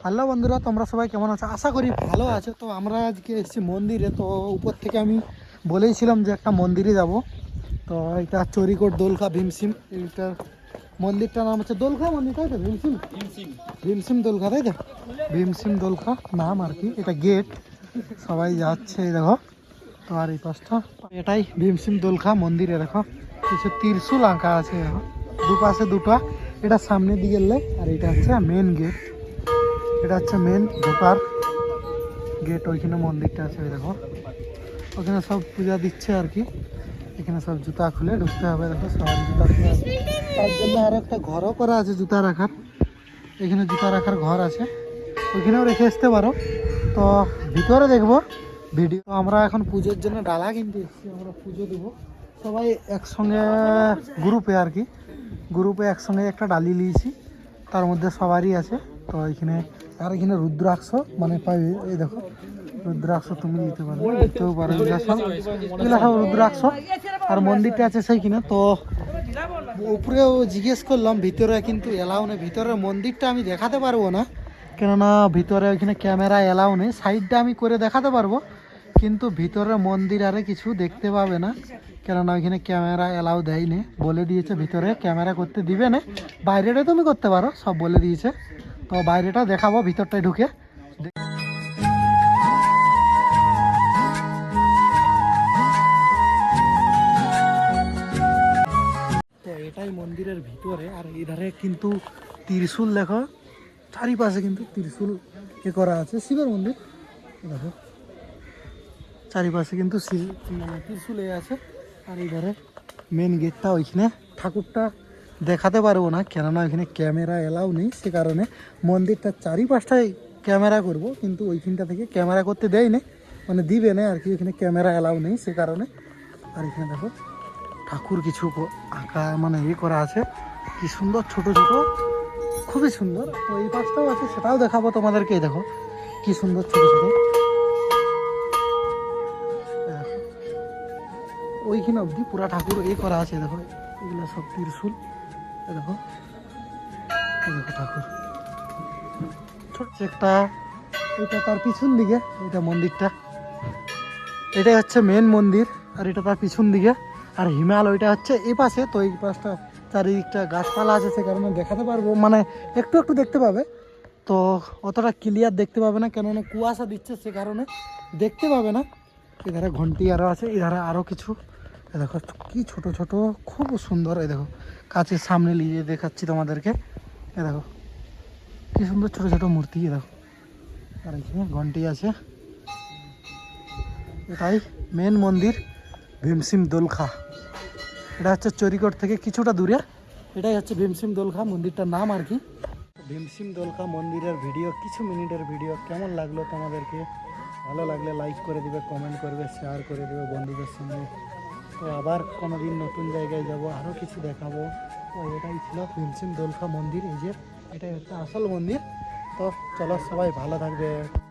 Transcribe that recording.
Hello বন্ধুরা, তোমরা সবাই কেমন আছো? আশা করি ভালো আছো। তো আমরা আজকে এসেছি মন্দিরে। তো উপর থেকে আমি বলেইছিলাম যে একটা মন্দিরে যাব। তো এটা চরিকোট দোলখা ভীমসিম, এইটার মন্দিরটার নাম হচ্ছে দোলখা মন্দির, তাই তো? ভীমসিম ভীমসিম দোলখা, তাই তো? ভীমসিম দোলখা নাম আর কি। এটা গেট, সবাই যাচ্ছে এই দেখো। তো আর এই পাশটা এটাই ভীমসিম দোলখা মন্দিরে দেখো কিছু ত্রিশূল আঁকা আছে দেখো, দুপাশে দুটো। এটা সামনের দিকে এলে আর এটা হচ্ছে মেন গেট। এটা হচ্ছে মেন ঢোকার গেট। ওইখানে মন্দিরটা আছে, ওই দেখো ওখানে সব পূজা দিচ্ছে আর কি। এখানে সব জুতা খুলে ঢুকতে হবে, দেখো সবার জুতা খুলে আছে। তার জন্য আর একটা ঘরও করা আছে জুতা রাখার। এখানে জুতা রাখার ঘর আছে, ওইখানেও রেখে আসতে পারো। তো ভিতরে দেখবো ভিডিও। আমরা এখন পুজোর জন্য ডালা কিনতে এসেছি, আমরা পুজো দেবো সবাই একসঙ্গে গ্রুপে আর কি। গ্রুপে একসঙ্গে একটা ডালি নিয়েছি, তার মধ্যে সবারই আছে। তো এখানে আর এখানে রুদ্রাক্ষ মানে পাবে, এই দেখো রুদ্রাক্ষ তুমি নিতে পারো, নিতেও পারো। এগুলো সব রুদ্রাক্ষ। আর মন্দিরটা আছে সেইখানে। তো উপরেও জিজ্ঞেস করলাম, ভিতরে কিন্তু এলাও নেই। ভিতরের মন্দিরটা আমি দেখাতে পারবো না, কেননা ভিতরে ওইখানে ক্যামেরা এলাও নেই। সাইডটা আমি করে দেখাতে পারবো, কিন্তু ভিতরের মন্দির আরে কিছু দেখতে পাবে না, কেননা ওইখানে ক্যামেরা এলাও দেয়নি। বলে দিয়েছে ভিতরে ক্যামেরা করতে দিবে না, বাইরেটা তুমি করতে পারো, সব বলে দিয়েছে। তো বাইরেটা দেখাবো, ভিতরটায় ঢুকে। তো এটাই মন্দিরের ভিতরে। আর এধারে কিন্তু ত্রিশূল দেখো, চারিপাশে কিন্তু ত্রিশূল এ করা আছে। শিবের মন্দির দেখো, চারিপাশে কিন্তু মানে ত্রিশূল এ আছে। আর এধারে মেন গেটটা, ওইখানে ঠাকুরটা দেখাতে পারবো না, কেননা ওইখানে ক্যামেরা এলাও নেই। সে কারণে মন্দিরটার চারিপাশটাই ক্যামেরা করব, কিন্তু ওইখানটা থেকে ক্যামেরা করতে দেয় না, মানে দিবে না আর কি। ওইখানে ক্যামেরা এলাও নেই সে কারণে। আর এখানে দেখো ঠাকুর কিছু আঁকা মানে ইয়ে করা আছে, কি সুন্দর ছোট ছোট, খুবই সুন্দর। তো এই পাশটাও আছে, সেটাও দেখাবো তোমাদেরকে। দেখো কি সুন্দর ছোট ছোট, ওইখানে অবধি পুরা ঠাকুর এই করা আছে। দেখো এগুলো সব ত্রিশূল। দেখো দেখো ঠাকুর ছোট একটা। এটা তার পিছন দিকে, এটা মন্দিরটা, এটাই হচ্ছে মেন মন্দির। আর এটা তার পিছন দিকে। আর হিমালয় ওইটা হচ্ছে এই পাশে। তো এই পাশটা চারিদিকটা গাছপালা আছে, সে কারণে দেখাতে পারবো, মানে একটু একটু দেখতে পাবে। তো অতটা ক্লিয়ার দেখতে পাবে না, কেননা কুয়াশা দিচ্ছে সে কারণে দেখতে পাবে না। এধারে ঘন্টি আরও আছে, এধারে আরও কিছু। এ দেখো কি ছোট ছোট, খুব সুন্দর। এই দেখো কাছের সামনে নিয়ে দেখাচ্ছি তোমাদেরকে। এ দেখো কি সুন্দর ছোট ছোট মূর্তি। এ দেখো আর এখানে ঘন্টি আছে। এটাই মেন মন্দির ভীমসিম দোলখা। এটা হচ্ছে চরিকোট থেকে কিছুটা দূরে। এটাই হচ্ছে ভীমসিম দোলখা মন্দিরটার নাম আর কি। ভীমসিম দোলখা মন্দিরের ভিডিও, কিছু মিনিটের ভিডিও কেমন লাগলো তোমাদেরকে? ভালো লাগলে লাইক করে দিবে, কমেন্ট করবে, শেয়ার করে দেবে বন্ধুদের সঙ্গে। তো আবার কোনো দিন নতুন জায়গায় যাব, আরও কিছু দেখাবো। তো এটাই ছিল ভীমসিম দোলখা মন্দির। এই যে এটাই হচ্ছে আসল মন্দির। তো চলো, সবাই ভালো থাকবে।